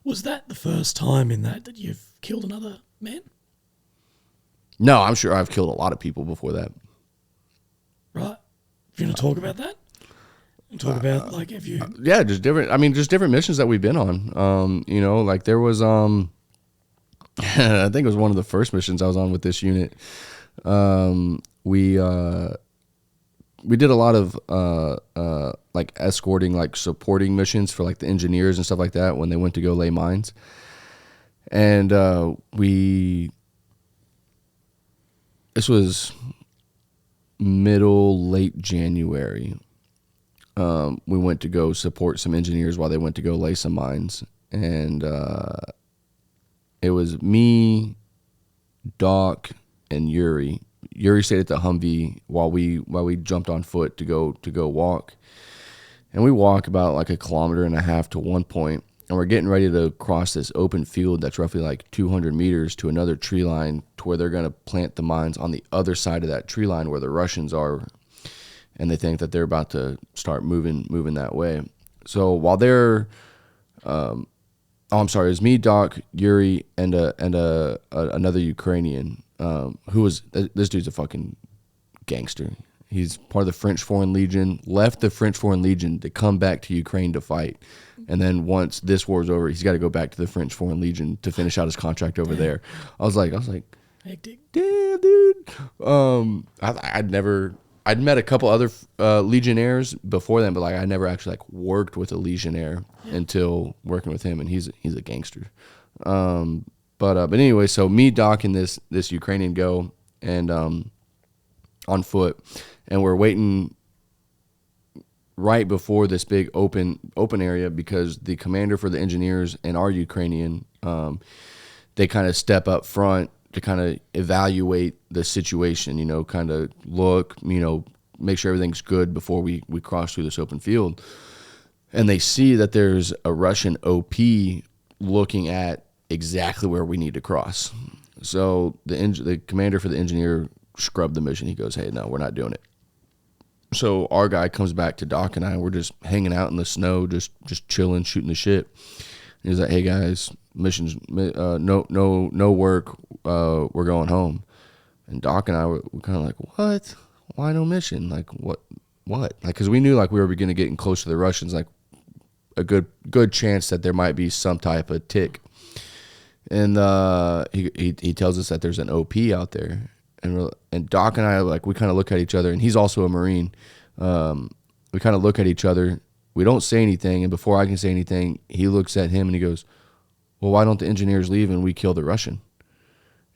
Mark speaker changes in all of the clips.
Speaker 1: Was that the first time in that you've killed another man?
Speaker 2: No, I'm sure I've killed a lot of people before that.
Speaker 1: Right. If you want to talk about that? Talk about, like, if you...
Speaker 2: Yeah, just different missions that we've been on. Like there was, I think it was one of the first missions I was on with this unit. We did a lot of like escorting, like supporting missions for like the engineers and stuff like that when they went to go lay mines. And this was late January. We went to go support some engineers while they went to go lay some mines. And it was me, Doc, and Yuri. Yuri stayed at the Humvee while we jumped on foot to go walk. And we walk about like 1.5 kilometers to one point, and we're getting ready to cross this open field that's roughly like 200 meters to another tree line to where they're going to plant the mines on the other side of that tree line where the Russians are, and they think that they're about to start moving that way. So while they're it was me, Doc, Yuri, and another Ukrainian, who was, this dude's a fucking gangster. He's part of the French Foreign Legion, left the French Foreign Legion to come back to Ukraine to fight. And then once this war's over, he's got to go back to the French Foreign Legion to finish out his contract over there. I was like,
Speaker 1: Hectic.
Speaker 2: damn, dude. I'd met a couple other Legionnaires before then, but like I never actually like worked with a Legionnaire until working with him, and he's a gangster. But anyway, so me, Doc, and this Ukrainian go and on foot, and we're waiting right before this big open area because the commander for the engineers and our Ukrainian, they kind of step up front to kind of evaluate the situation, kind of look, make sure everything's good before we cross through this open field. And they see that there's a Russian OP looking at exactly where we need to cross. So the commander for the engineer scrubbed the mission. He goes, hey, no, we're not doing it. So our guy comes back to Doc and I, we're just hanging out in the snow, just chilling, shooting the shit. And he's like, hey guys, missions, no work, we're going home. And Doc and I were kind of like, what? Why no mission? Like, what? Like, because we knew like we were beginning to getting close to the Russians, like a good chance that there might be some type of tick. And he tells us that there's an OP out there. And Doc and I, like, we kind of look at each other, and he's also a Marine. We kind of look at each other. We don't say anything, and before I can say anything, he looks at him and he goes, well, why don't the engineers leave and we kill the Russian?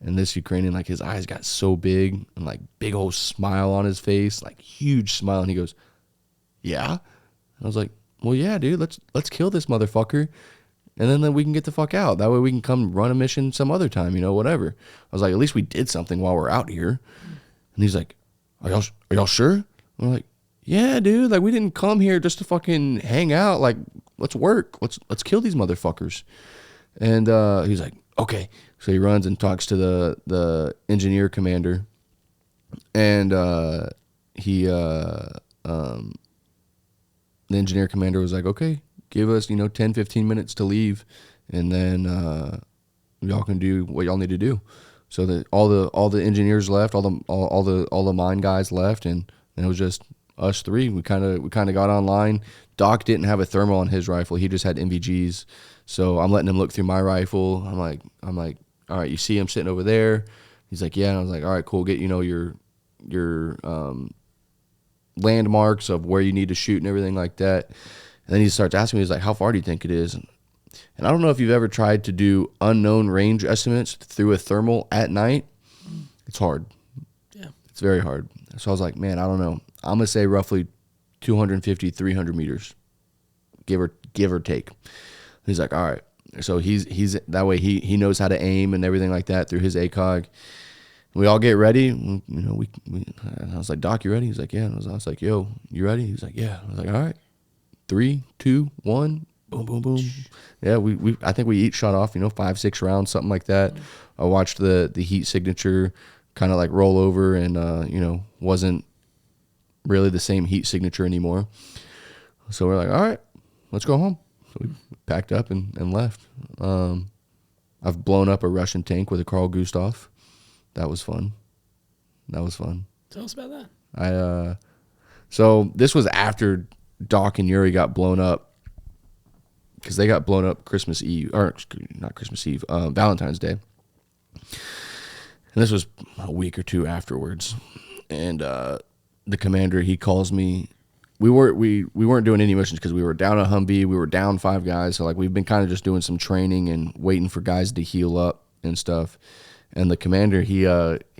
Speaker 2: And this Ukrainian, like, his eyes got so big and, like, big old smile on his face, like, huge smile. And he goes, yeah? I was like, well, yeah, dude, let's kill this motherfucker. And then we can get the fuck out. That way we can come run a mission some other time, whatever. I was like, at least we did something while we're out here. And he's like, are y'all sure? And we're like, yeah, dude. Like, we didn't come here just to fucking hang out. Like, let's work. Let's kill these motherfuckers. And he's like, okay. So he runs and talks to the engineer commander. And the engineer commander was like, okay, give us, 10, 15 minutes to leave, and then y'all can do what y'all need to do. So that all the engineers left, all the mine guys left, and it was just us three. We kind of got online. Doc didn't have a thermal on his rifle; he just had NVGs. So I'm letting him look through my rifle. I'm like, all right, you see him sitting over there? He's like, yeah. And I was like, all right, cool. Get your landmarks of where you need to shoot and everything like that. And then he starts asking me, he's like, how far do you think it is? And I don't know if you've ever tried to do unknown range estimates through a thermal at night. It's hard.
Speaker 1: Yeah.
Speaker 2: It's very hard. So I was like, man, I don't know. I'm going to say roughly 250, 300 meters, give or take. He's like, all right. So he's that way he knows how to aim and everything like that through his ACOG. We all get ready. I was like, Doc, you ready? He's like, yeah. And I was like, yo, you ready? He's like, yeah. I was like, all right. 3, 2, 1, boom, boom, boom. Yeah, I think we each shot off, 5, 6 rounds, something like that. I watched the heat signature kind of like roll over and, wasn't really the same heat signature anymore. So we're like, all right, let's go home. So we packed up and left. I've blown up a Russian tank with a Carl Gustav. That was fun.
Speaker 1: Tell us about that.
Speaker 2: So this was after Doc and Yuri got blown up, because they got blown up Christmas Eve, or not Christmas Eve, Valentine's Day. And this was a week or two afterwards. And the commander, he calls me. We weren't doing any missions because we were down a Humvee. We were down 5 guys. So like we've been kind of just doing some training and waiting for guys to heal up and stuff. And the commander, he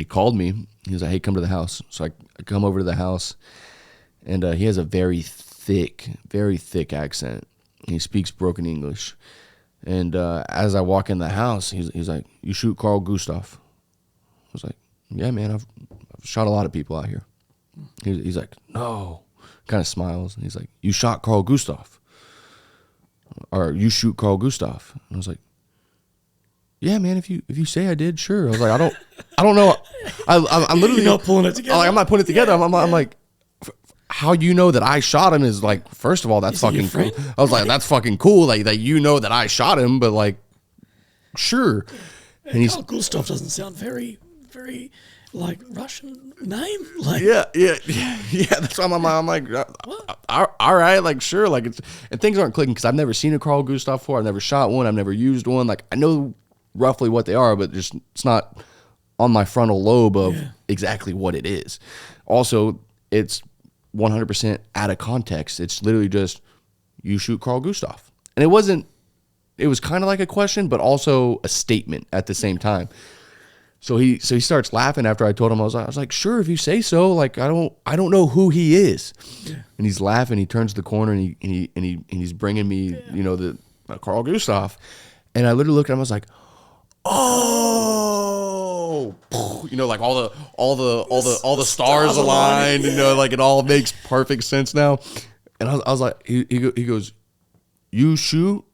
Speaker 2: called me. He was like, "Hey, come to the house." So I come over to the house, and he has a very thick accent. He speaks broken English. And as I walk in the house, he's like, "You shoot Carl Gustav?" I was like, "Yeah, man, I've shot a lot of people out here." He's like, "No." Kind of smiles. And he's like, "You shot Carl Gustav? Or you shoot Carl Gustav?" And I was like, "Yeah, man, if you say I did, sure." I was like, I don't know. I'm literally
Speaker 1: You're not pulling it together.
Speaker 2: I'm not putting it together. I'm like, how you know that I shot him is like, first of all, that's fucking cool. I was like, that's fucking cool. Like that you know that I shot him, but like, sure.
Speaker 1: And Carl Gustav doesn't sound very, very like Russian name. Like
Speaker 2: yeah. That's why I'm like, all right, like sure, like it's, and things aren't clicking because I've never seen a Carl Gustav before. I've never shot one. I've never used one. Like I know roughly what they are, but just it's not on my frontal lobe of exactly what it is. Also, it's 100% out of context. It's literally just you shoot Carl Gustav, and it wasn't. It was kind of like a question, but also a statement at the same time. So he starts laughing after I told him. I was like, sure, if you say so. Like I don't know who he is. Yeah. And he's laughing. He turns the corner and he's bringing me, the Carl Gustav. And I literally looked at him. I was like, oh, like all the stars aligned. Like it all makes perfect sense now. And I was like, he goes, you shoot